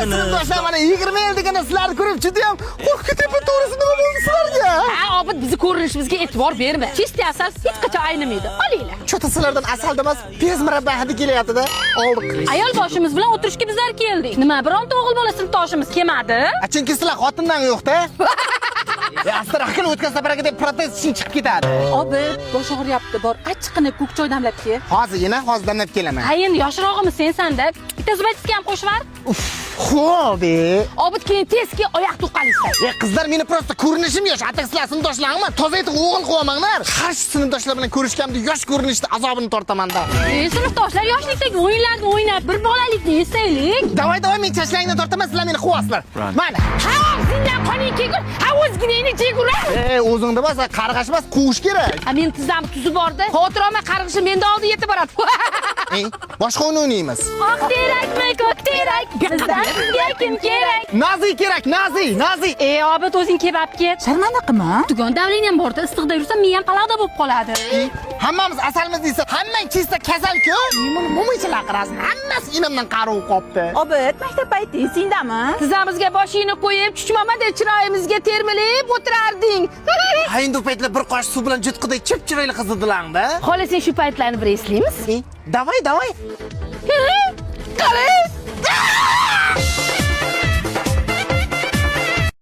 sinfdoshlar mana 20 yil deganda sizlarni ko'rib juda ham qo'rqib ketyapman, to'g'risi nima bo'ldi sizlarga? Ha, Obid bizni ko'rinishimizga e'tibor berma. Chistya asal hech qachon aynimaydi. Olinglar. Cho'ta sizlardan asalda emas, pez murabba hidi kelyapti-da. Oldik. Ayol boshimiz bilan o'tirishga bizlar keldik. Nima, bironta o'g'il bola sinfdoshimiz kelmadi? Chunki sizlar xotindan yo'q-da. Astaraqil o'tgan safarga deb protest uchun chiqib ketadi. Obid, bosh og'riyapti. Bor, achchiqini ko'k choy damlab kel. Hozir damlab kelaman. Ha, endi yoshrog'imiz sensan-da. Bitta zubaytiga ham qo'shib ber. Xo'bi. Obid, keyin tezki oyoq tuqqalaysan. Qizlar meni prosta ko'rinishim yosh, hatta sizlar sinfdoshlaringmi? Toza aytib o'g'il qo'yamanglar. Qarshi sinfdoshlar bilan ko'rishganimda yosh ko'rinishda azobini tortaman-da. Sinfdoshlar yoshlikdagi o'yinlarni o'ynab, bir bolalikni esaylik. Davay, men chashlangni tortaman, sizlar meni quvasizlar. Mana. Ha, sendan qoning kegur. Ha, o'zginangni chegur. O'zingda bo'lsa qarg'ash emas, quvish kerak. Ha, men tizam tuzib bordi. Xotiroma qarg'ishi menda oldi yetib boradi. Boshqa o'yin o'ynaymiz. Oq terakmi, ko'k terak? Bizdan sizga kim kerak? Nazi kerak, Nazi. Obid, o'zing kebab ket. Sharmanda qilma. Tugon davling ham borda, issiqda yursa men ham qalaqda bo'lib qoladi. Hammamiz asalmiz deysa, hammang chista kasal-ku. Meni mo'michalar qarasin. Hammasi inimdan qarov qopdi. Obid, maktab payti sendami? Tizamizga boshingni qo'yib, chuchmamada chiroyimizga termilib o'tirarding. Ha, endi bu paytlar bir qosh suv bilan jutqiday chip chiroyli qiz edilar-da. Xohlasang shu paytlarni bir eslaymiz. Davay. Qarang,